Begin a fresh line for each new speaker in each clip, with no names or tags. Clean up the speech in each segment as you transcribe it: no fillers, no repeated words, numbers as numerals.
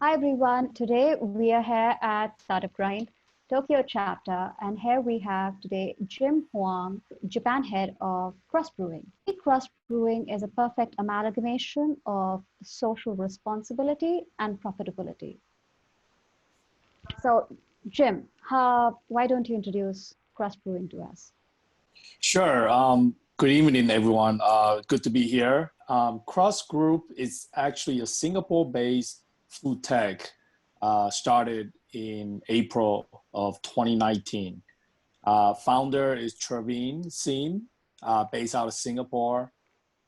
Hi everyone, today we are here at StartupGrind Tokyo chapter, and here we have today Jim Huang, Japan head of Crust Brewing. Crust Brewing is a perfect amalgamation of social responsibility and profitability. So Jim, why don't you introduce Crust Brewing to us?
Sure. Good evening, everyone. Good to be here. Crust Group is actually a Singapore-based food tech started in April of 2019. Founder is Singh, based out of Singapore.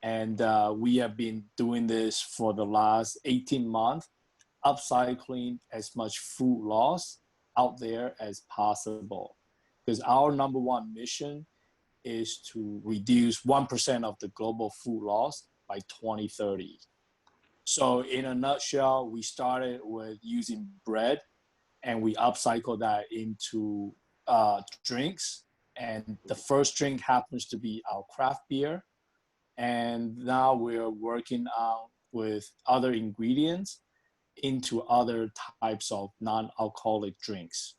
And we have been doing this for the last 18 months, upcycling as much food loss out there as possible. Because our number one mission is to reduce 1% of the global food loss by 2030. So in a nutshell, we started with using bread and we upcycled that into drinks. And the first drink happens to be our craft beer. And now we're working on with other ingredients into other types of non-alcoholic drinks.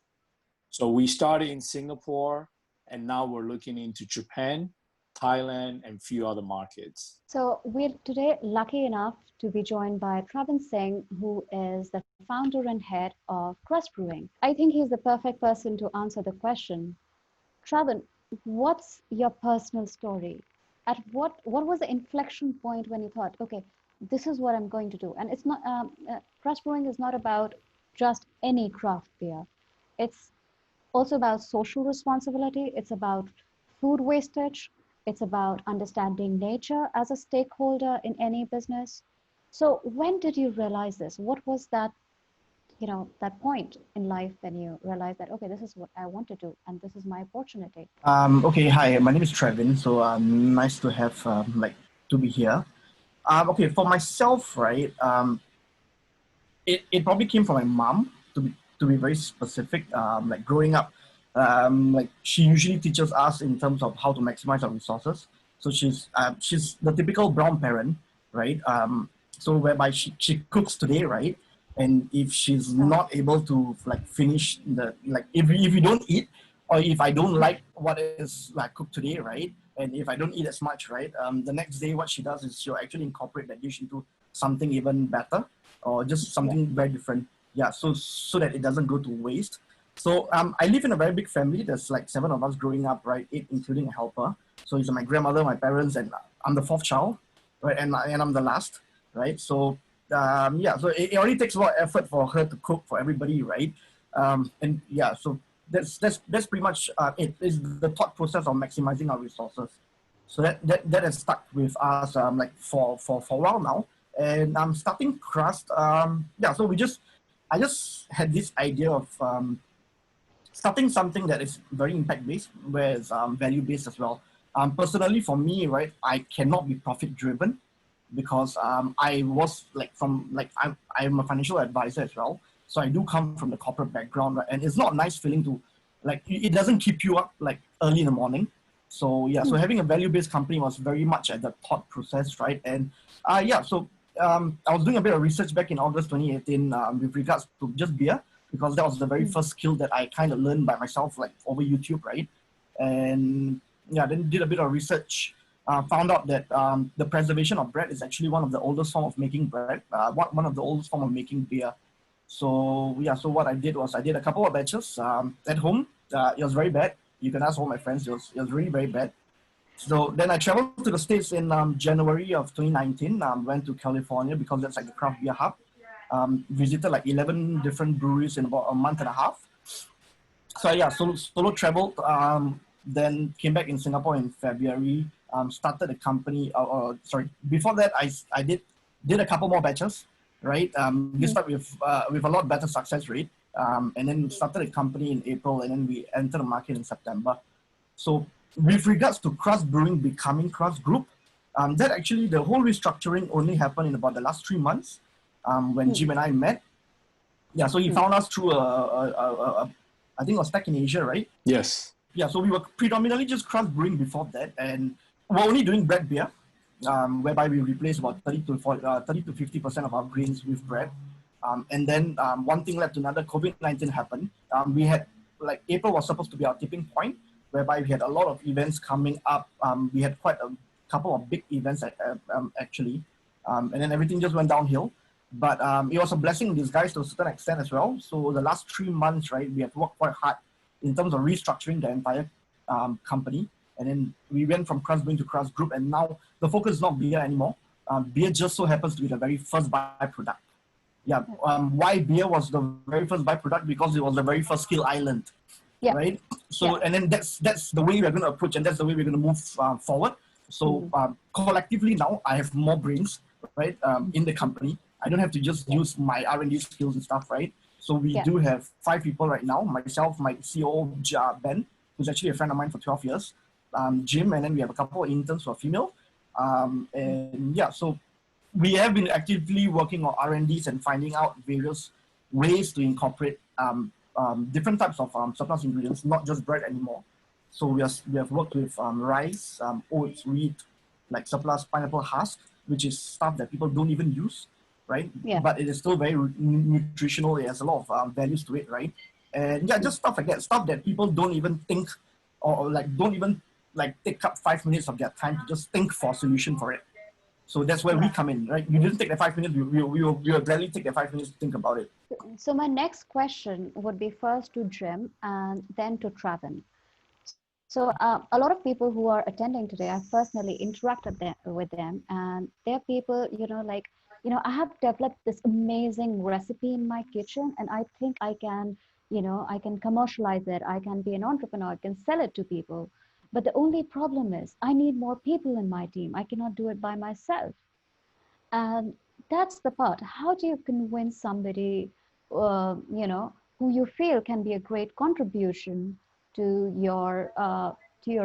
So we started in Singapore, and now we're looking into Japan, Thailand, and a few other markets.
So we're today lucky enough to be joined by Singh, who is the founder and head of Crust Brewing. I think he's the perfect person to answer the question. Travan, what's your personal story? At what was the inflection point when you thought, okay, this is what I'm going to do? And it's not, Crust Brewing is not about just any craft beer. It's also about social responsibility. It's about food wastage. It's about understanding nature as a stakeholder in any business. So when did you realize this? What was that, that point in life when you realized that, okay, this is what I want to do and this is my opportunity?
Okay, hi, my name is Trevin. So nice to have, to be here. Okay, for myself, right, it probably came from my mom, to be very specific. Like growing up, she usually teaches us in terms of how to maximize our resources. So she's the typical brown parent, right? So whereby she cooks today, right? And if she's not able to finish if you don't eat, or if I don't like what is cooked today, right? And if I don't eat as much, right? The next day what she does is she'll actually incorporate that dish into something even better, or just something very different. Yeah, so that it doesn't go to waste. So I live in a very big family. There's 7 of us growing up, right? 8 including a helper. So it's my grandmother, my parents, and I'm the 4th child, right? And I'm the last, right? So so it already takes a lot of effort for her to cook for everybody, right? And yeah, so that's pretty much it. Is the thought process of maximizing our resources. So that has stuck with us for a while now. And I'm starting Crust. So I just had this idea of starting something that is very impact-based, where it's value-based as well. Personally, for me, right, I cannot be profit-driven because I was I'm a financial advisor as well. So I do come from the corporate background, right? And it's not a nice feeling to, it doesn't keep you up early in the morning. So yeah, so having a value-based company was very much at the thought process, right? And so I was doing a bit of research back in August 2018 with regards to just beer, because that was the very first skill that I kind of learned by myself, over YouTube, right? And yeah, then did a bit of research, found out that the preservation of bread is actually one of the oldest form of making bread, one of the oldest form of making beer. So yeah, so what I did was I did a couple of batches at home. It was very bad. You can ask all my friends, it was really very bad. So then I traveled to the States in January of 2019, went to California because that's the craft beer hub. Visited 11 different breweries in about a month and a half. So yeah, solo traveled, then came back in Singapore in February, started a company, before that I did a couple more batches, right? We started with a lot better success rate, and then started a company in April, and then we entered the market in September. So with regards to Crust Brewing becoming Crust Group, that actually the whole restructuring only happened in about the last 3 months when Jim and I met. Yeah, so he found us through I think it was Tech in Asia, right?
Yes.
Yeah, so we were predominantly just Crust Brewing before that, and we're only doing bread beer, whereby we replace about 30 to 50% of our grains with bread. And then one thing led to another. COVID-19 happened. We had, like, April was supposed to be our tipping point, whereby we had a lot of events coming up. We had quite a couple of big events actually. And then everything just went downhill. But it was a blessing in disguise to a certain extent as well. So the last 3 months, right, we had worked quite hard in terms of restructuring the entire company. And then we went from CrustBrewing to Crust Group, and now the focus is not beer anymore. Beer just so happens to be the very first byproduct. Yeah. Why beer was the very first byproduct? Because it was the very first skill island. Yeah. Right. So and then that's the way we're going to approach, and that's the way we're going to move forward. So collectively now, I have more brains, right, in the company. I don't have to just use my R&D skills and stuff, right? So we do have 5 people right now. Myself, my CEO, Ben, who's actually a friend of mine for 12 years. Jim, and then we have a couple of interns who are female. And yeah, so we have been actively working on R&Ds and finding out various ways to incorporate different types of surplus ingredients, not just bread anymore. So we have worked with rice, oats, wheat, like surplus pineapple husk, which is stuff that people don't even use, right? Yeah. But it is still very nutritional. It has a lot of values to it, right? And yeah, just stuff like that, stuff that people don't even think or like don't even like take up 5 minutes of their time to just think for a solution for it. So that's where we come in, right? You didn't take the 5 minutes, we will gladly take the 5 minutes to think about it.
So my next question would be first to Jim and then to Traven. So a lot of people who are attending today, I've personally interacted with them, and they're people, I have developed this amazing recipe in my kitchen, and I think I can, I can commercialize it. I can be an entrepreneur. I can sell it to people. But the only problem is I need more people in my team. I cannot do it by myself. And that's the part. How do you convince somebody, who you feel can be a great contribution to your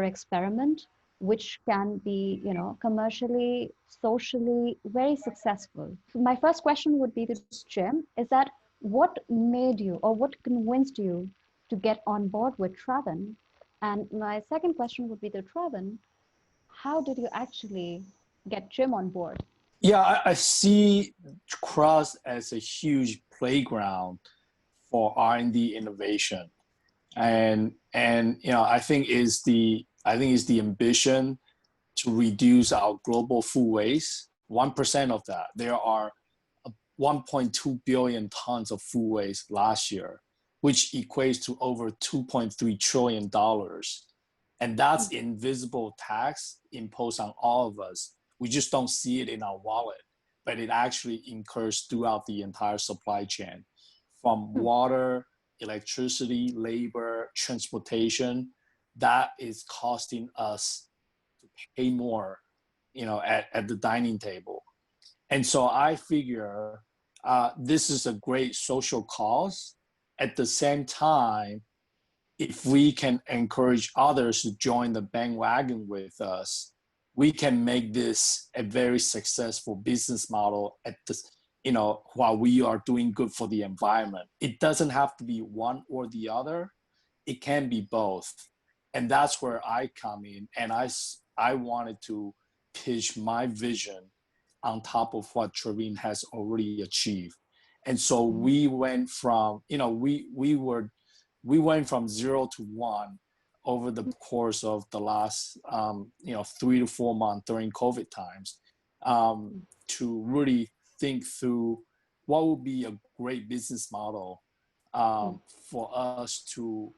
experiment, which can be, commercially, socially very successful? My first question would be to Jim, is that what made you or what convinced you to get on board with Traven? And my second question would be to Traven, how did you actually get Jim on board?
Yeah, I see Crust as a huge playground for R&D innovation. And I think is the ambition to reduce our global food waste. 1% of that, there are 1.2 billion tons of food waste last year, which equates to over $2.3 trillion. And that's invisible tax imposed on all of us. We just don't see it in our wallet, but it actually incurs throughout the entire supply chain, from water, electricity, labor, transportation. That is costing us to pay more, at the dining table. And so I figure this is a great social cause. At the same time, if we can encourage others to join the bandwagon with us, we can make this a very successful business model while we are doing good for the environment. It doesn't have to be one or the other. It can be both. And that's where I come in. And I wanted to pitch my vision on top of what Traven has already achieved. And so we went from, we went from 0 to 1 over the course of the last, 3 to 4 months during COVID times, to really think through what would be a great business model for us to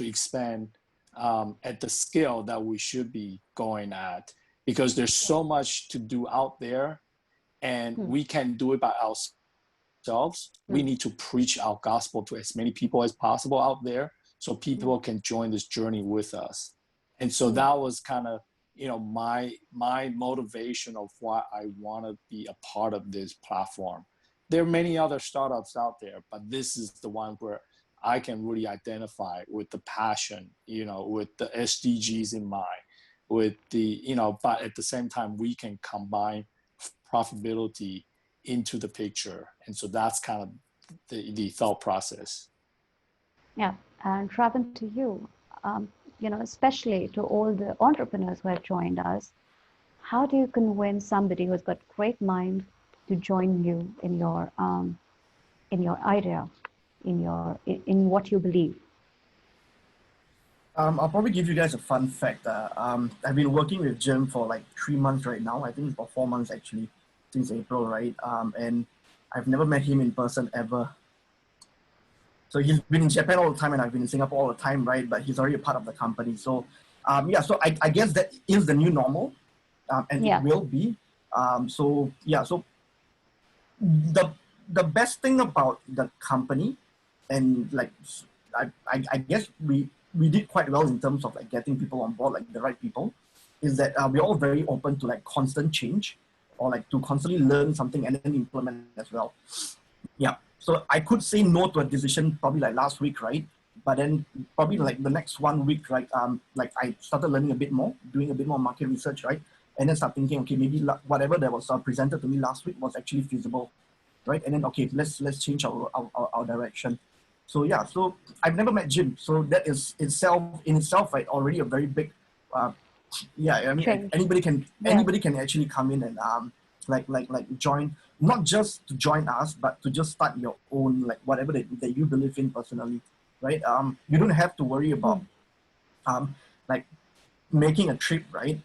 expand at the scale that we should be going at, because there's so much to do out there, and we can't do it by ourselves. We need to preach our gospel to as many people as possible out there, so people can join this journey with us. And so that was kind of, my motivation of why I want to be a part of this platform. There are many other startups out there, but this is the one where I can really identify with the passion, with the SDGs in mind, with the, but at the same time, we can combine profitability into the picture. And so that's kind of the thought process.
Yeah, and Traven, to you, especially to all the entrepreneurs who have joined us, how do you convince somebody who's got great mind, to join you in your idea, in what you believe?
I'll probably give you guys a fun fact. I've been working with Jim for like 3 months right now. I think it's about 4 months actually, since April, right? And I've never met him in person ever. So he's been in Japan all the time and I've been in Singapore all the time, right? But he's already a part of the company. So yeah, so I guess that is the new normal, and
Yeah.
it will be. So yeah, so the best thing about the company, and like I guess we did quite well in terms of like getting people on board, like the right people, is that we're all very open to like constant change, or like to constantly learn something and then implement as well. Yeah. So I could say no to a decision probably like last week, right? But then probably like the next 1 week, right? Like I started learning a bit more, doing a bit more market research, right? And then start thinking, okay, maybe whatever that was presented to me last week was actually feasible, right? And then okay, let's change our direction. So yeah, so I've never met Jim, so that is itself right, already a very big, yeah. I mean,
Change.
anybody can actually come in and like join, not just to join us, but to just start your own, like whatever that you believe in personally, right? You don't have to worry about like making a trip, right?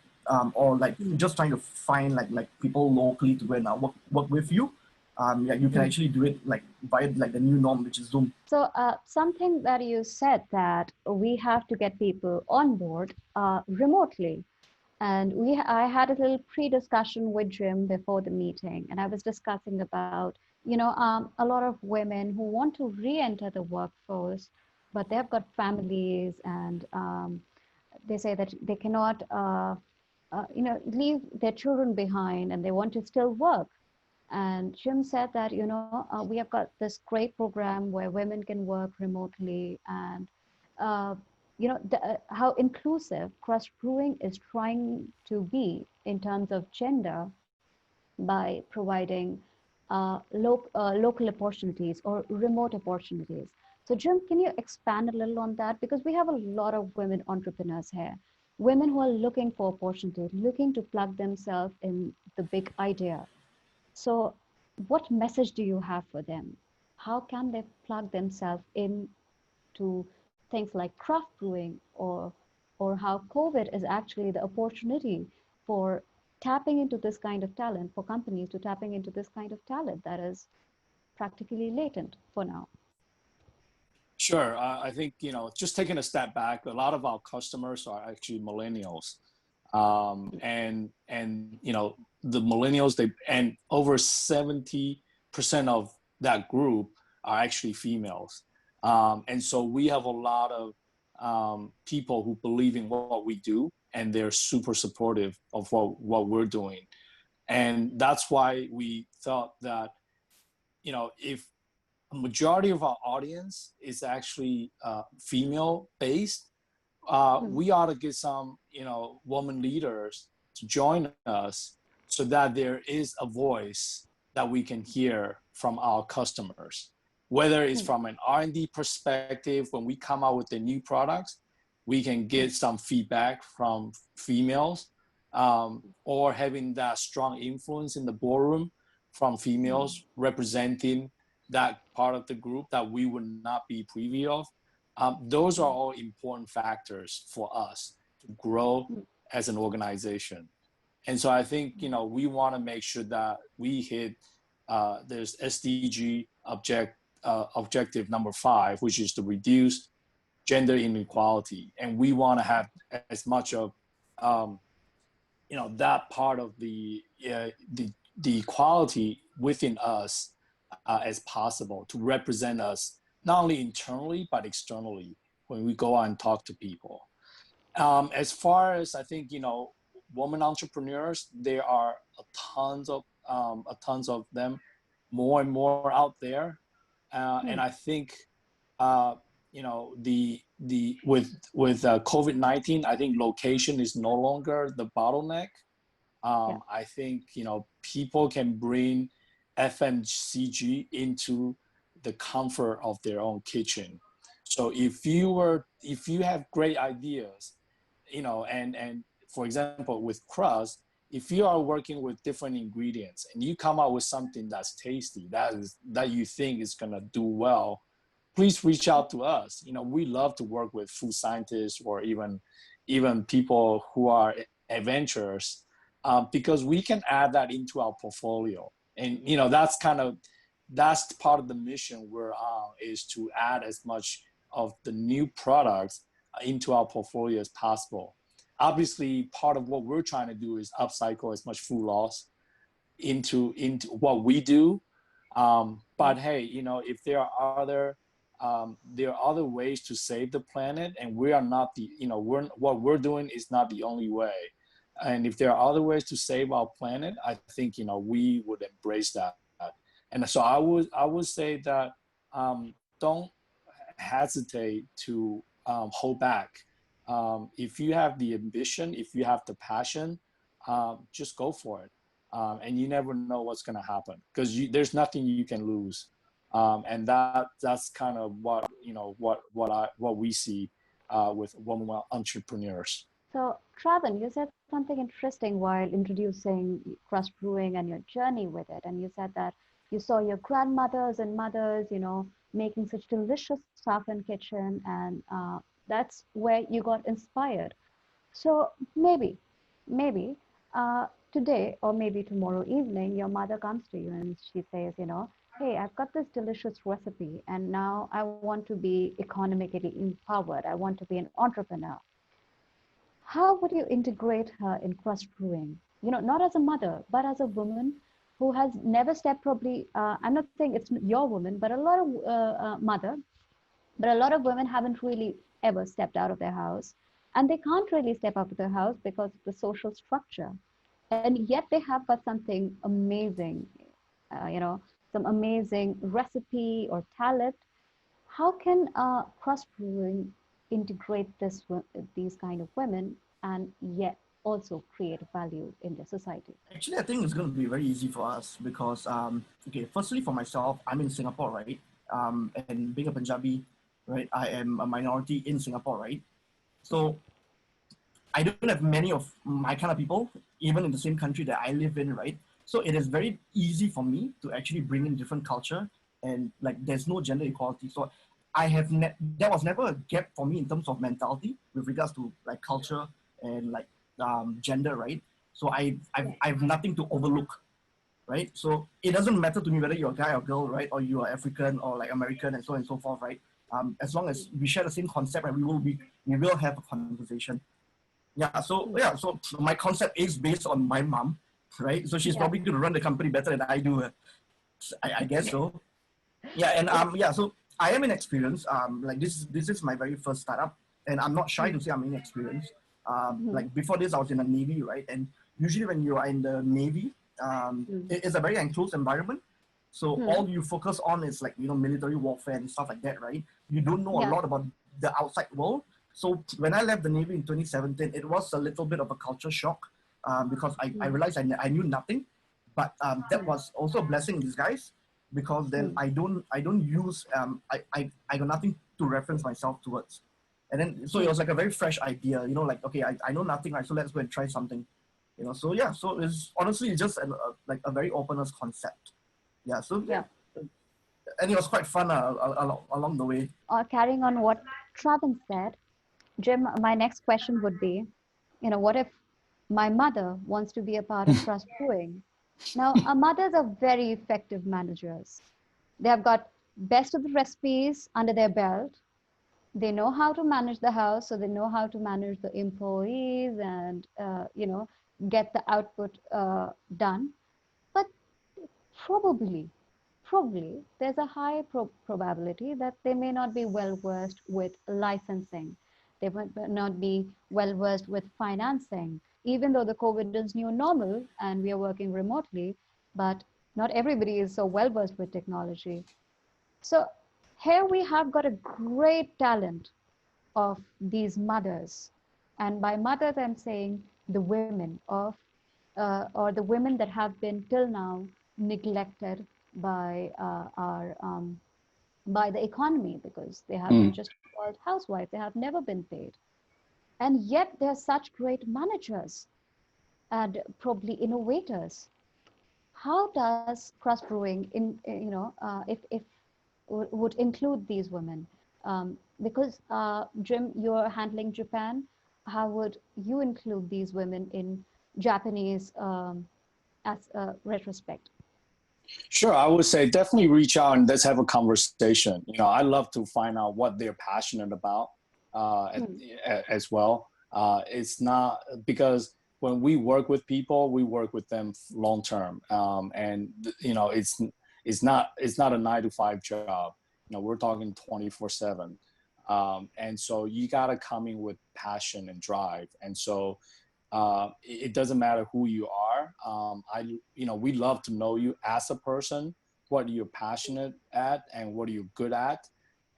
Or like just trying to find like people locally to go and work with you. Yeah, you can actually do it like via like the new norm, which is Zoom.
So something that you said, that we have to get people on board remotely. And I had a little pre-discussion with Jim before the meeting, and I was discussing about, a lot of women who want to re-enter the workforce, but they've got families, and they say that they cannot, leave their children behind, and they want to still work. And Jim said that, we have got this great program where women can work remotely, and how inclusive Crust Brewing is trying to be in terms of gender by providing local opportunities or remote opportunities. So Jim, can you expand a little on that? Because we have a lot of women entrepreneurs here, women who are looking for opportunities, looking to plug themselves in the big idea. So what message do you have for them? How can they plug themselves into things like craft brewing, or how COVID is actually the opportunity for tapping into this kind of talent, for companies to tapping into this kind of talent that is practically latent for now?
Sure. I think, just taking a step back, a lot of our customers are actually millennials. And the millennials, and over 70% of that group are actually females. And so we have a lot of people who believe in what we do, and they're super supportive of what we're doing. And that's why we thought that, if a majority of our audience is actually female based, we ought to get some, woman leaders to join us, so that there is a voice that we can hear from our customers. Whether it's from an R&D perspective, when we come out with the new products, we can get some feedback from females, or having that strong influence in the boardroom from females representing that part of the group that we would not be privy of. Those are all important factors for us to grow as an organization. And so I think, we want to make sure that we hit there's SDG objective number 5, which is to reduce gender inequality. And we want to have as much of, that part of the equality within us as possible, to represent us not only internally, but externally when we go out and talk to people. As far as, I think, women entrepreneurs, there are tons of them, more and more out there. And I think, with COVID-19, I think location is no longer the bottleneck. I think, people can bring FMCG into the comfort of their own kitchen. So if you have great ideas, and for example, with Crust, if you are working with different ingredients and you come out with something that's tasty, that you think is gonna do well, please reach out to us. You know, we love to work with food scientists or even people who are adventurers, because we can add that into our portfolio. And you know, that's part of the mission we're on, is to add as much of the new products into our portfolio as possible. Obviously, part of what we're trying to do is upcycle as much food loss into what we do. But hey, you know, if there are other ways to save the planet, and we are not what we're doing is not the only way. And if there are other ways to save our planet, I think, you know, we would embrace that. And so I would say that don't hesitate to hold back. If you have the ambition, if you have the passion, just go for it. And you never know what's going to happen, because there's nothing you can lose. And that's kind of what we see with women entrepreneurs.
So, Traven, you said something interesting while introducing Crust Brewing and your journey with it. And you said that you saw your grandmothers and mothers, you know, making such delicious stuff in kitchen, and that's where you got inspired. So maybe today or maybe tomorrow evening, your mother comes to you and she says, you know, hey, I've got this delicious recipe, and now I want to be economically empowered. I want to be an entrepreneur. How would you integrate her in Crust Brewing? You know, not as a mother, but as a woman who has never stepped, probably, I'm not saying it's your woman, but a lot of but a lot of women haven't really ever stepped out of their house, and they can't really step out of their house because of the social structure. And yet they have got something amazing, you know, some amazing recipe or talent. How can Crust Brewing integrate these kind of women and yet also create value in their society?
Actually, I think it's going to be very easy for us because, okay, firstly for myself, I'm in Singapore, right? And being a Punjabi, right, I am a minority in Singapore, right? So I don't have many of my kind of people, even in the same country that I live in, right? So it is very easy for me to actually bring in different culture, and like there's no gender equality. So there was never a gap for me in terms of mentality with regards to like culture and like gender, right? So I have nothing to overlook, right? So it doesn't matter to me whether you're a guy or girl, right? Or you are African or like American and so on and so forth, right? As long as we share the same concept, and we will have a conversation. So my concept is based on my mom, right? So she's probably going to run the company better than I do. I guess so. So I am inexperienced. Like this is my very first startup, and I'm not shy to say I'm inexperienced. Like before this, I was in the Navy, right? And usually when you are in the Navy, it's a very enclosed environment. So all you focus on is like, you know, military warfare and stuff like that, right? You don't know a lot about the outside world. So when I left the Navy in 2017, it was a little bit of a culture shock because I realized I knew nothing. But that was also a blessing in disguise, because then I don't use I got nothing to reference myself towards. And then so it was like a very fresh idea, you know, like, okay, I know nothing, right? So let's go and try something, you know. So so it's honestly just like a very openness concept. And it was quite fun along the way.
Carrying on what Traven said, Jim, my next question would be, you know, what if my mother wants to be a part of Crust Brewing? Now, our mothers are very effective managers. They have got best of the recipes under their belt. They know how to manage the house, so they know how to manage the employees and, you know, get the output done. But probably there's a high probability that they may not be well versed with licensing. They might not be well versed with financing, even though the COVID is new normal and we are working remotely, but not everybody is so well versed with technology. So here we have got a great talent of these mothers. And by mothers, I'm saying the women of, or the women that have been till now neglected by by the economy, because they have been just called housewives. They have never been paid. And yet they're such great managers. and probably innovators. How does Crust Brewing, if would include these women? Because Jim, you're handling Japan. How would you include these women in Japanese as a retrospect?
Sure, I would say definitely reach out and let's have a conversation. I love to find out what they're passionate about as well. It's not because when we work with people, we work with them long term, and it's not a 9 to 5 job. We're talking 24/7, and so you gotta come in with passion and drive. And so it doesn't matter who you are. We love to know you as a person, what you're passionate at, and what you're good at,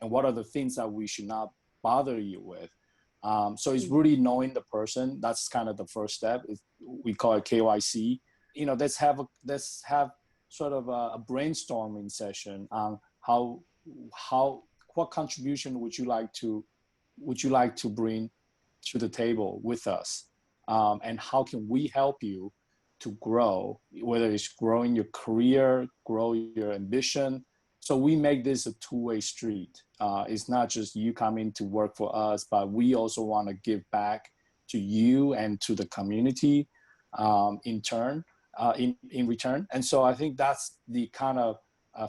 and what are the things that we should not bother you with. So it's really knowing the person. That's kind of the first step. We call it KYC. Let's have sort of a brainstorming session on what contribution would you like to bring to the table with us, and how can we help you to grow, whether it's growing your career, grow your ambition. So we make this a two-way street. It's not just you coming to work for us, but we also want to give back to you and to the community in return. And so I think that's the kind of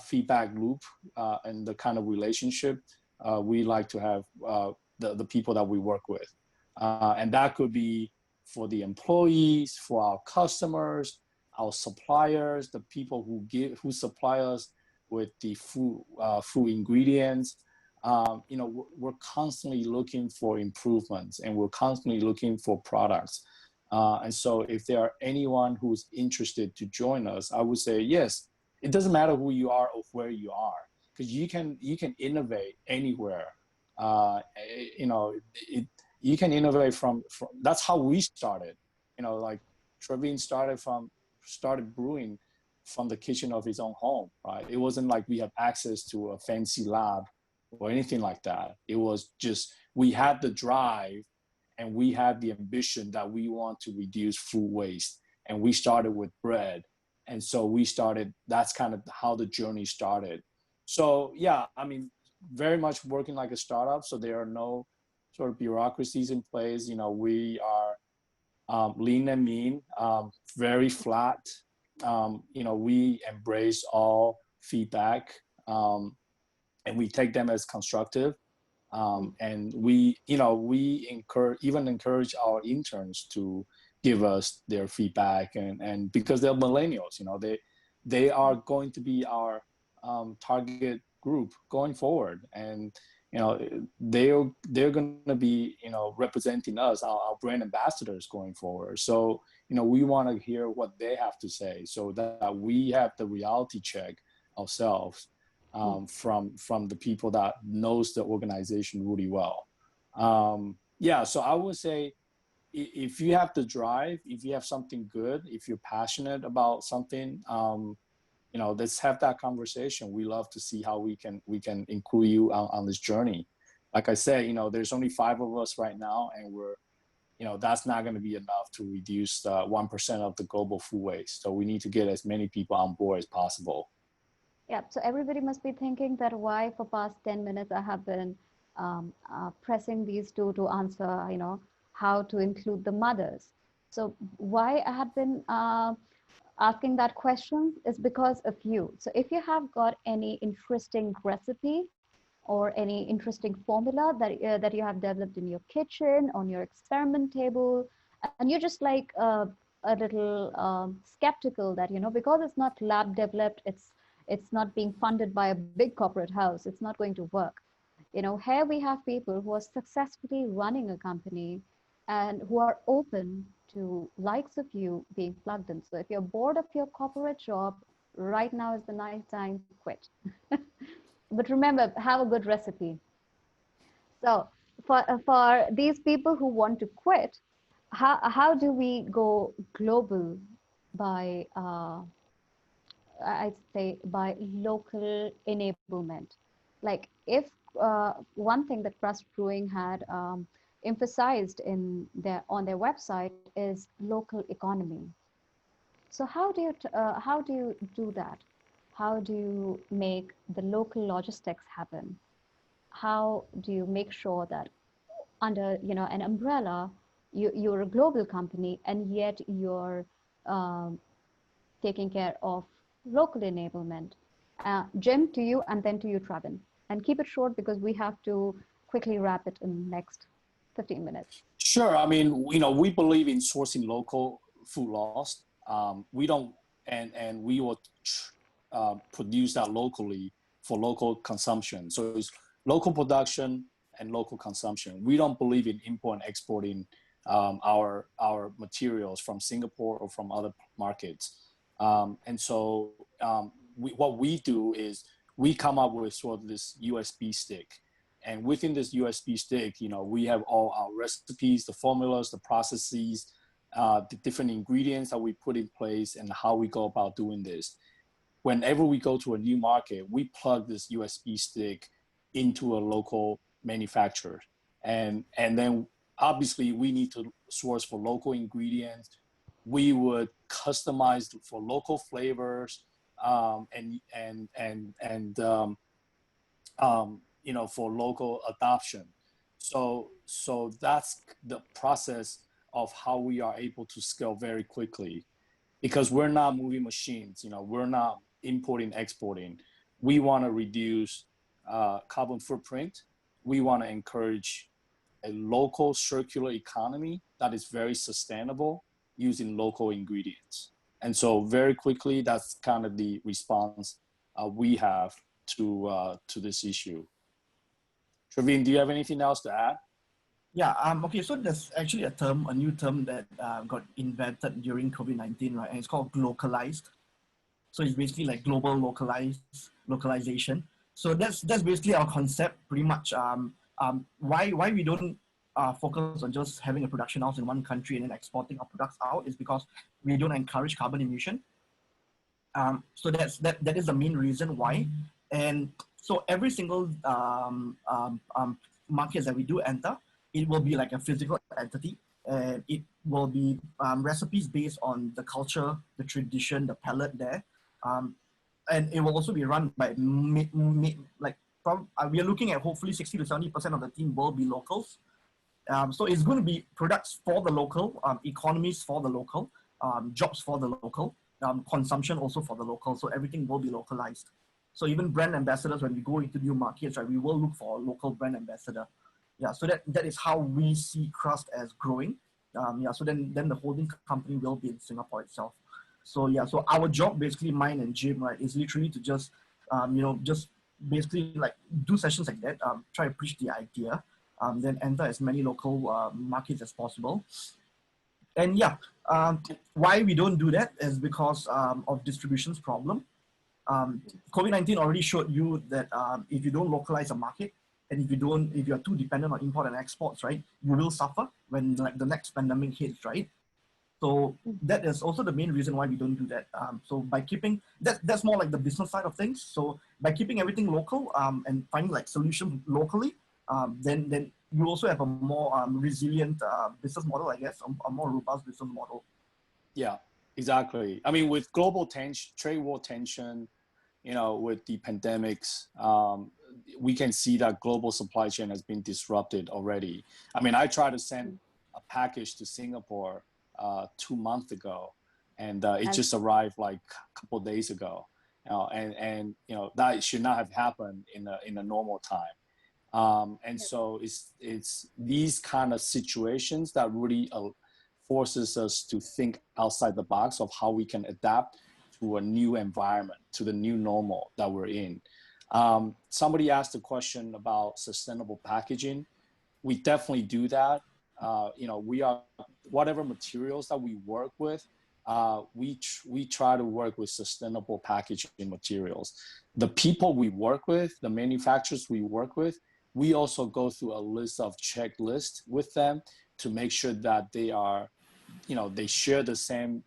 feedback loop and the kind of relationship we like to have the people that we work with. And that could be for the employees, for our customers, our suppliers, the people who supply us with the food ingredients. We're constantly looking for improvements, and we're constantly looking for products. And so if there are anyone who's interested to join us, I would say yes. It doesn't matter who you are or where you are, because you can innovate anywhere. You can innovate from that's how we started. Like Trevin started brewing from the kitchen of his own home, right? It wasn't like we have access to a fancy lab or anything like that. It was just, we had the drive and we had the ambition that we want to reduce food waste. And we started with bread. And so that's kind of how the journey started. So yeah, very much working like a startup. So there are no sort of bureaucracies in place. We are lean and mean, very flat. We embrace all feedback, and we take them as constructive. And we encourage our interns to give us their feedback, and because they're millennials, they are going to be our target group going forward, and they're going to be representing us, our brand ambassadors going forward. So we want to hear what they have to say, so that we have the reality check ourselves from the people that knows the organization really well. So I would say, if you have the drive, if you have something good, if you're passionate about something, let's have that conversation. We love to see how we can include you on this journey. Like I said, there's only 5 of us right now, and we're, that's not going to be enough to reduce 1% of the global food waste. So we need to get as many people on board as possible.
Yeah, so everybody must be thinking that why for past 10 minutes I have been pressing these two to answer, how to include the mothers. So why I had been asking that question is because of you. So if you have got any interesting recipe or any interesting formula that you have developed in your kitchen, on your experiment table, and you're just like a little skeptical that, because it's not lab developed, it's not being funded by a big corporate house, it's not going to work. Here we have people who are successfully running a company and who are open to likes of you being plugged in. So if you're bored of your corporate job, right now is the nice time to quit. But remember, have a good recipe. So for these people who want to quit, how do we go global by, I'd say, by local enablement? Like if one thing that Crust Brewing had emphasized on their website is local economy. So how do you do that? How do you make the local logistics happen? How do you make sure that under an umbrella, you're a global company and yet you're taking care of local enablement? Jim, to you, and then to you, Traven. And keep it short because we have to quickly wrap it in the next 15 minutes.
Sure. I mean, we believe in sourcing local food loss. We don't, and we will produce that locally for local consumption. So it's local production and local consumption. We don't believe in import and exporting our materials from Singapore or from other markets. And so what we do is we come up with sort of this USB stick. And within this USB stick, we have all our recipes, the formulas, the processes, the different ingredients that we put in place and how we go about doing this. Whenever we go to a new market, we plug this USB stick into a local manufacturer. And then obviously we need to source for local ingredients. We would customize for local flavors for local adoption. So that's the process of how we are able to scale very quickly, because we're not moving machines. We're not importing, exporting. We want to reduce carbon footprint. We want to encourage a local circular economy that is very sustainable using local ingredients. And so very quickly, that's kind of the response we have to this issue. Traveen, do you have anything else to add?
Yeah, okay, so there's actually a new term that got invented during COVID-19, right? And it's called glocalized. So it's basically like global localization. So that's basically our concept, pretty much. Why we don't focus on just having a production house in one country and then exporting our products out is because we don't encourage carbon emission. So that is the main reason why. And so every single market that we do enter, it will be like a physical entity, and it will be recipes based on the culture, the tradition, the palate there. And it will also be run by we are looking at hopefully 60 to 70% of the team will be locals. So it's going to be products for the local, economies for the local, jobs for the local, consumption also for the local. So everything will be localized. So even brand ambassadors, when we go into new markets, right, we will look for a local brand ambassador. Yeah, so that is how we see Crust as growing. So then the holding company will be in Singapore itself. So yeah, so our job, basically mine and Jim, right, is literally to just, just basically like do sessions like that, try to preach the idea, then enter as many local markets as possible. And yeah, why we don't do that is because of distribution's problem. COVID-19 already showed you that if you don't localize a market, and if you're too dependent on import and exports, right, you will suffer when like the next pandemic hits, right? So that is also the main reason why we don't do that. So by keeping that's more like the business side of things. So by keeping everything local and finding like solutions locally, then you also have a more resilient business model, I guess, a more robust business model.
Yeah, exactly. I mean, with global trade war tension, with the pandemics, we can see that global supply chain has been disrupted already. I mean, I tried to send a package to Singapore 2 months ago, and it just arrived like a couple of days ago. And that should not have happened in a normal time. And so it's these kind of situations that really forces us to think outside the box of how we can adapt to a new environment, to the new normal that we're in. Somebody asked a question about sustainable packaging. We definitely do that. We are, whatever materials that we work with, we try to work with sustainable packaging materials. The people we work with, the manufacturers we work with, we also go through a list of checklists with them to make sure that they are, they share the same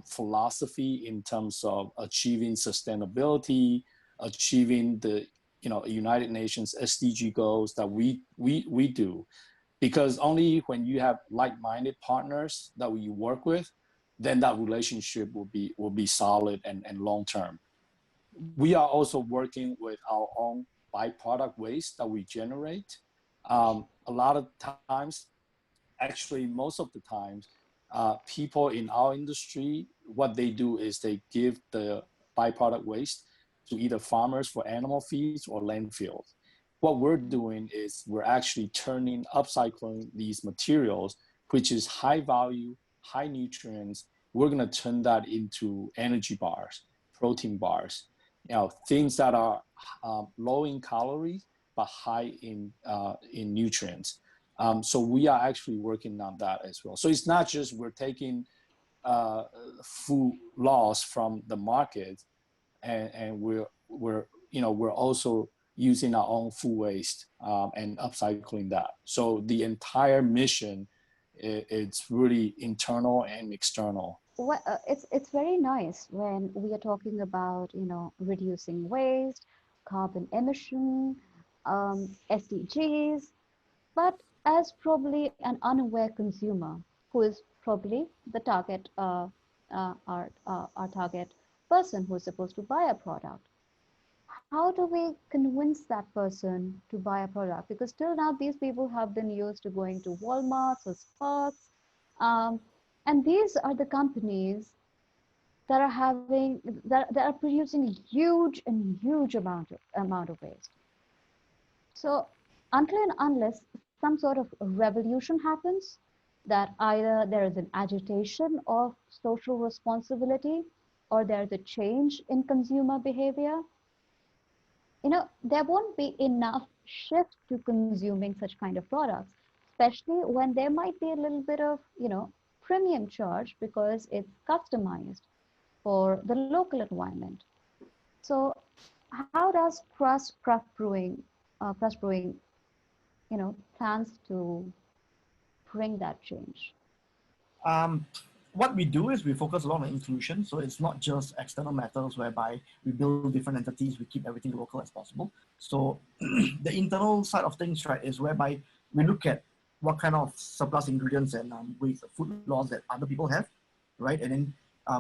philosophy in terms of achieving sustainability, achieving the United Nations SDG goals that we do. because only when you have like-minded partners that you work with, then that relationship will be solid and long-term. We are also working with our own byproduct waste that we generate. A lot of times, actually most of the times, people in our industry, what they do is they give the byproduct waste to either farmers for animal feeds or landfills. What we're doing is we're actually upcycling these materials, which is high value, high nutrients. We're going to turn that into energy bars, protein bars, things that are low in calories but high in nutrients. So we are actually working on that as well. So it's not just we're taking food loss from the market, and we're also using our own food waste and upcycling that. So the entire mission, it's really internal and external.
Well, it's very nice when we are talking about reducing waste, carbon emission, SDGs, but as probably an unaware consumer who is probably the target our target person who is supposed to buy a product. How do we convince that person to buy a product? Because till now, these people have been used to going to Walmarts or Sparks. And these are the companies that are producing a huge amount of waste. So until and unless some sort of revolution happens, that either there is an agitation of social responsibility or there's a change in consumer behavior, there won't be enough shift to consuming such kind of products, especially when there might be a little bit of, premium charge because it's customized for the local environment. So how does Crust Brewing, plans to bring that change?
What we do is we focus a lot on inclusion. So it's not just external matters whereby we build different entities, we keep everything local as possible. So the internal side of things, right, is whereby we look at what kind of surplus ingredients and with food laws that other people have, right? And then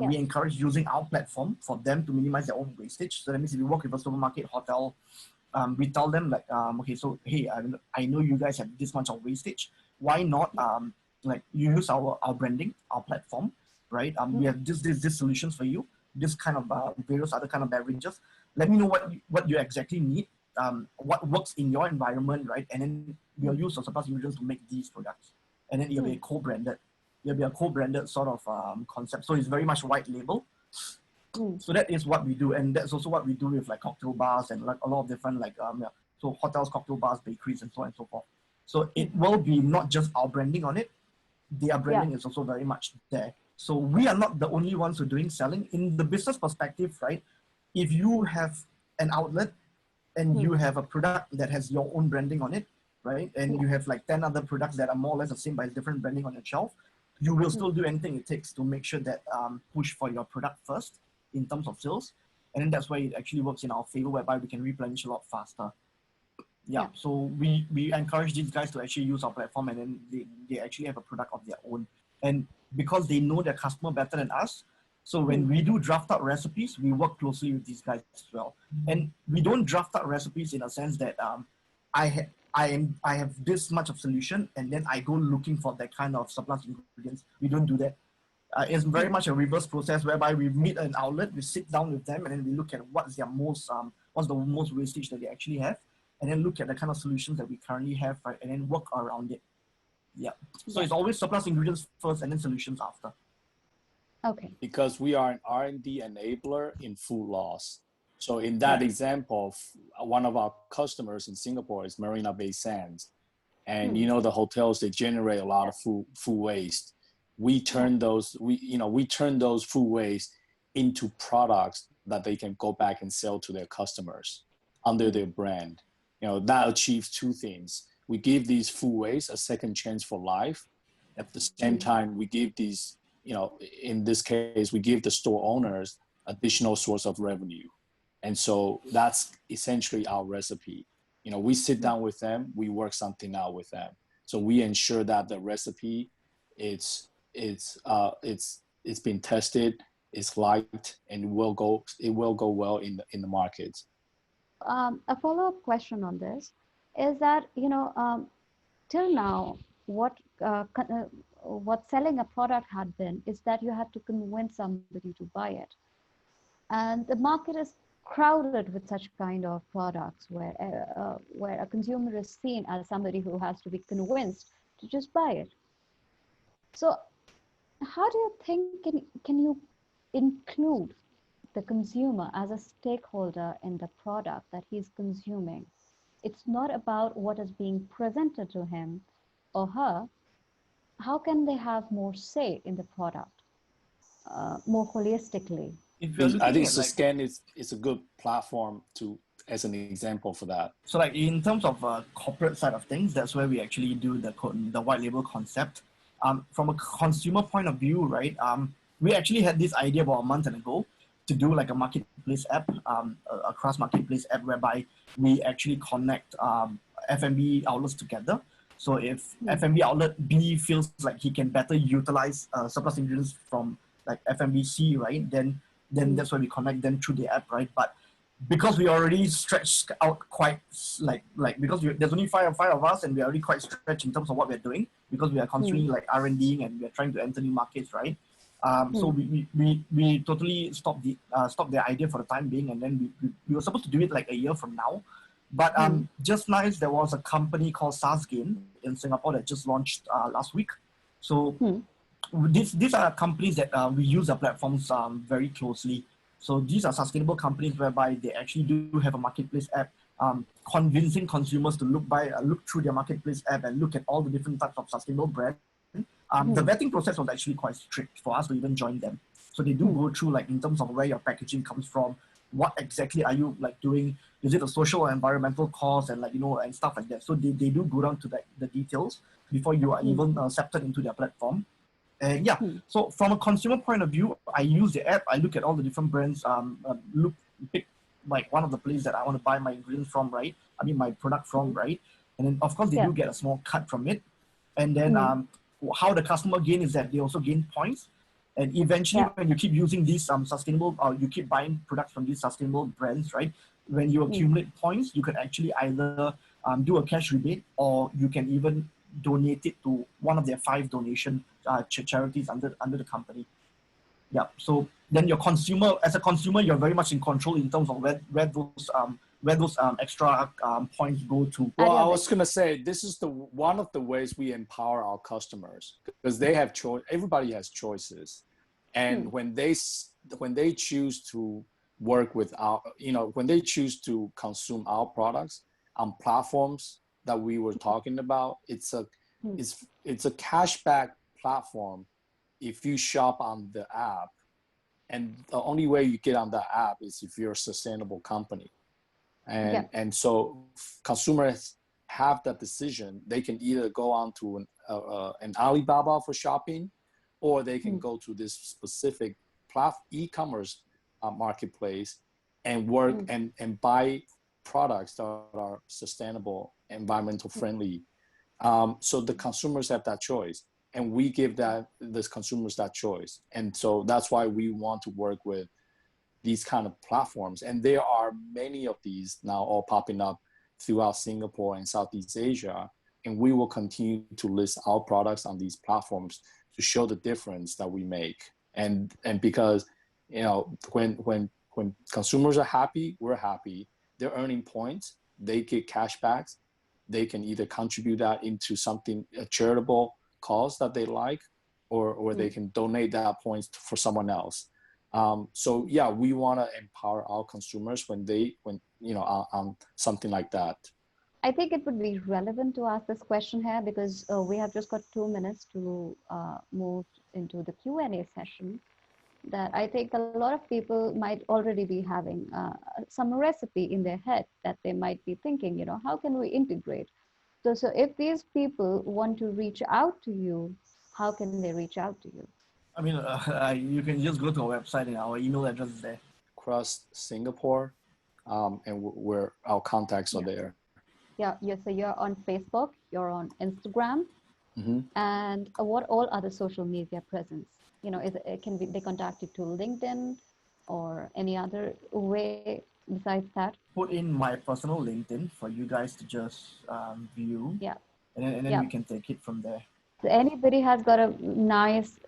we encourage using our platform for them to minimize their own wastage. So that means if you work with a supermarket, hotel, we tell them like, okay, so hey, I know you guys have this much of wastage. Why not like you use our branding, our platform, right? We have this solutions for you, this kind of various other kind of beverages. Let me know what you exactly need, what works in your environment, right? And then we'll use the surplus ingredients to make these products. And then it'll be a co-branded. It'll be a co-branded sort of concept. So it's very much white label. So that is what we do. And that's also what we do with like cocktail bars and like a lot of different so hotels, cocktail bars, bakeries, and so on and so forth. So it will be not just our branding on it. Their branding is also very much there. So we are not the only ones who are doing selling. In the business perspective, right? If you have an outlet and you have a product that has your own branding on it, right? And you have like 10 other products that are more or less the same but different branding on your shelf, you will still do anything it takes to make sure that push for your product first in terms of sales. And then that's why it actually works in our favor, whereby we can replenish a lot faster. So we encourage these guys to actually use our platform, and then they actually have a product of their own. And because they know their customer better than us, so when we do draft out recipes, we work closely with these guys as well. And we don't draft out recipes in a sense that I have this much of solution and then I go looking for that kind of surplus ingredients. We don't do that. It's very much a reverse process whereby we meet an outlet, we sit down with them, and then we look at what's the most wastage that they actually have, and then look at the kind of solutions that we currently have, right, and then work around it. So it's always surplus ingredients first and then solutions after.
Okay.
Because we are an R&D enabler in food loss. So in that example, one of our customers in Singapore is Marina Bay Sands. And the hotels, they generate a lot of food waste. We turn those food waste into products that they can go back and sell to their customers under their brand. That achieves two things. We give these food waste a second chance for life. At the same time, we give these, in this case, we give the store owners additional source of revenue. And so that's essentially our recipe. We sit down with them, we work something out with them. So we ensure that the recipe it's been tested, it's liked, and it will go well in the market.
A follow-up question on this is that, till now, what selling a product had been is that you had to convince somebody to buy it. And the market is crowded with such kind of products where a consumer is seen as somebody who has to be convinced to just buy it. So how do you think can you include the consumer as a stakeholder in the product that he's consuming? It's not about what is being presented to him or her. How can they have more say in the product more holistically?
I think Scan is a good platform as an example for that.
So like in terms of corporate side of things, that's where we actually do the white label concept. From a consumer point of view, right? We actually had this idea about a month ago to do like a marketplace app, a cross marketplace app whereby we actually connect F&B outlets together. So if F&B outlet B feels like he can better utilize surplus ingredients from like F&B C, right? Then that's why we connect them through the app, right? But because we already stretched out quite because there's only five of us and we're already quite stretched in terms of what we're doing because we are constantly like R&Ding and we're trying to enter new markets, right? So we totally stopped the idea for the time being, and then we were supposed to do it like a year from now. But just nice, there was a company called StartupGrind in Singapore that just launched last week. So these are companies that we use our platforms very closely. So these are sustainable companies whereby they actually do have a marketplace app, convincing consumers to look through their marketplace app and look at all the different types of sustainable brands. The vetting process was actually quite strict for us to even join them. So they do go through like in terms of where your packaging comes from, what exactly are you like doing? Is it a social or environmental cause and and stuff like that. So they do go down to the details before you are even accepted into their platform. And so from a consumer point of view, I use the app. I look at all the different brands. Pick like one of the places that I want to buy my ingredients from, right? I mean my product from, right? And then of course they do get a small cut from it. And then how the customer gain is that they also gain points. And eventually, when you keep using these sustainable, you keep buying products from these sustainable brands, right? When you accumulate points, you can actually either do a cash rebate, or you can even donate it to one of their 5 donation charities under the company. Yeah. So then as a consumer, you're very much in control in terms of where those extra points go to.
Well, I was gonna say this is one of the ways we empower our customers because they have choice. Everybody has choices, and when they choose to work with when they choose to consume our products on platforms that we were talking about, it's a cashback platform if you shop on the app, and the only way you get on the app is if you're a sustainable company. And so consumers have that decision. They can either go on to an Alibaba for shopping, or they can go to this specific e-commerce marketplace and work and buy products that are sustainable, environmental friendly. So the consumers have that choice, and we give the consumers that choice. And so that's why we want to work with these kind of platforms. And there are many of these now all popping up throughout Singapore and Southeast Asia. And we will continue to list our products on these platforms to show the difference that we make. And because, when consumers are happy, we're happy. They're earning points, they get cashbacks. They can either contribute that into something, a charitable cause that they like, or they can donate that points for someone else. So yeah, we want to empower our consumers when on something like that.
I think it would be relevant to ask this question here because we have just got 2 minutes to move into the Q&A session. That I think a lot of people might already be having some recipe in their head that they might be thinking, how can we integrate? So if these people want to reach out to you, how can they reach out to you?
I mean, you can just go to our website and our email address is there.
Crust Singapore, and our contacts are there.
So you're on Facebook, you're on Instagram, and what all other social media presence? It can be they contact you to LinkedIn or any other way besides that?
Put in my personal LinkedIn for you guys to just view.
Yeah.
And then we can take it from there.
So anybody has got a nice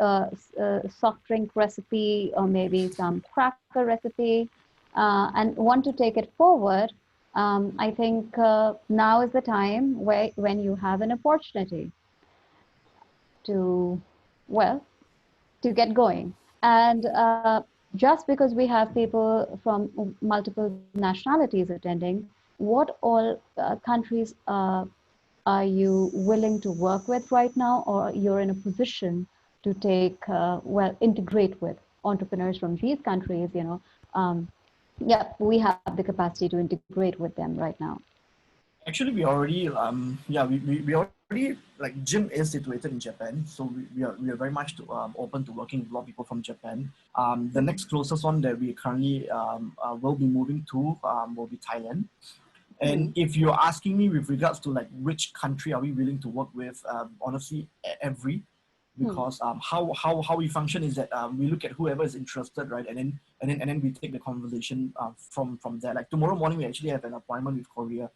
soft drink recipe or maybe some cracker recipe and want to take it forward, I think now is the time when you have an opportunity to get going. And just because we have people from multiple nationalities attending, what all countries are you willing to work with right now, or you're in a position to integrate with entrepreneurs from these countries? We have the capacity to integrate with them right now.
Actually, we already, we already, like Jim is situated in Japan, so we are very much open to working with a lot of people from Japan. The next closest one that we currently will be moving to will be Thailand. And if you're asking me with regards to like which country are we willing to work with, honestly, every, because how we function is that we look at whoever is interested, right, and then we take the conversation from there. Like tomorrow morning, we actually have an appointment with Korea.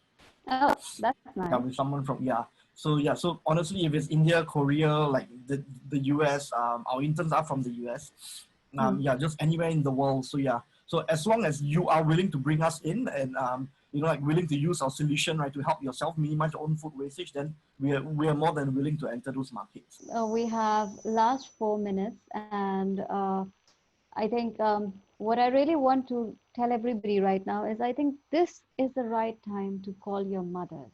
Oh, that's nice.
Yeah, with someone from So honestly, if it's India, Korea, like the US, our interns are from the US. Just anywhere in the world. So as long as you are willing to bring us in and willing to use our solution, right, to help yourself minimize your own food wastage, then we are more than willing to enter those markets.
We have last 4 minutes, and I think what I really want to tell everybody right now is I think this is the right time to call your mothers.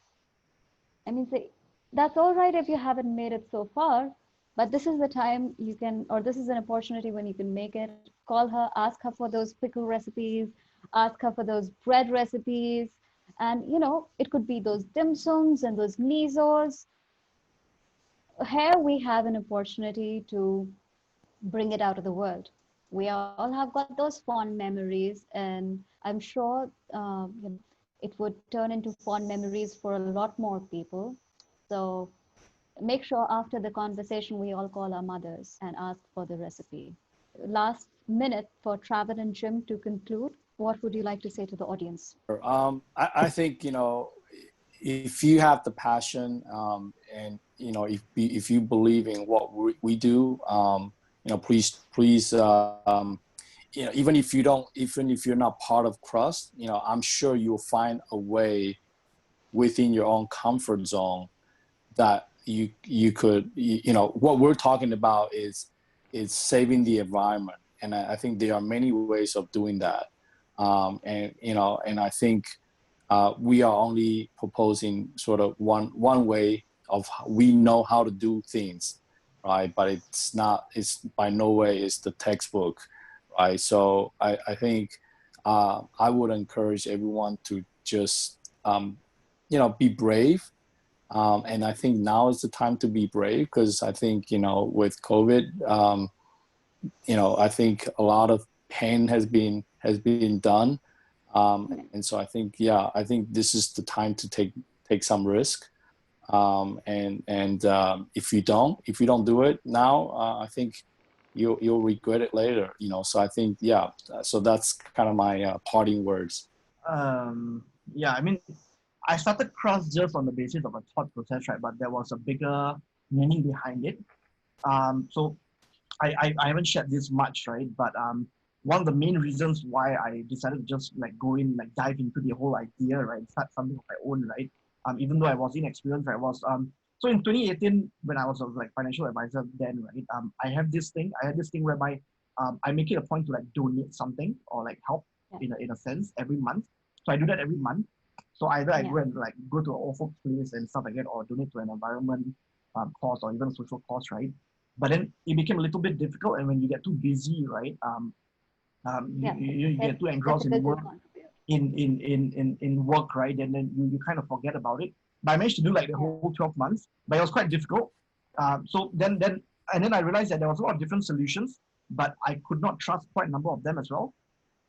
I mean, that's all right if you haven't made it so far, but this is the time you can, or this is an opportunity when you can make it. Call her, ask her for those pickle recipes, ask her for those bread recipes, and it could be those dim sums and those misos. Here we have an opportunity to bring it out of the world. We all have got those fond memories, and I'm sure it would turn into fond memories for a lot more people. So make sure after the conversation, we all call our mothers and ask for the recipe. Last minute for Travis and Jim to conclude. What would you like to say to the audience?
I think, if you have the passion and, if you believe in what we do, please, even if you're not part of Crust, I'm sure you'll find a way within your own comfort zone that you could, what we're talking about is saving the environment. And I think there are many ways of doing that. And I think we are only proposing sort of one way of we know how to do things, right? But it's by no way is the textbook, right? So I think I would encourage everyone to just, be brave. And I think now is the time to be brave, because I think, with COVID, I think a lot of pain has been done. And so I think this is the time to take some risk. And if you don't do it now, I think you'll regret it later, so I think, so that's kind of my parting words.
I mean, I started Crust just on the basis of a thought process, right? But there was a bigger meaning behind it. So I haven't shared this much, right? But one of the main reasons why I decided to just dive into the whole idea, right? Start something of my own, right? Even though I was inexperienced, right? So in 2018, when I was a financial advisor then, right? I had this thing whereby I make it a point to donate something or help in a sense every month. So I do that every month. So either I go and go to an old folks place and stuff like that, or donate to an environment cause or even a social cause, right? But then it became a little bit difficult, and when you get too busy, right? You get too engrossed in work, in work, right? And then you kind of forget about it. But I managed to do the whole 12 months, but it was quite difficult. So then I realized that there was a lot of different solutions, but I could not trust quite a number of them as well.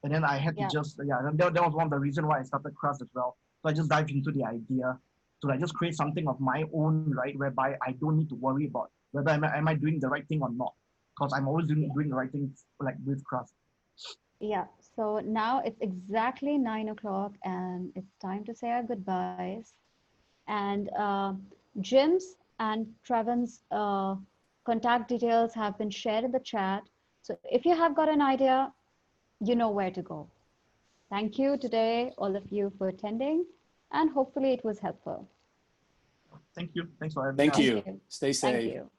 And then I had to that was one of the reasons why I started Crust as well. So I just dived into the idea. to like just create something of my own, right? Whereby I don't need to worry about whether am I doing the right thing or not, because I'm always doing the right thing, like with Crust.
Yeah, so now it's exactly 9 o'clock and it's time to say our goodbyes. And Jim's and Trevor's contact details have been shared in the chat. So if you have got an idea, you know where to go. Thank you today, all of you, for attending, and hopefully it was helpful.
Thank you. Thanks for having
Thank
us.
you. Stay safe.
Thank you.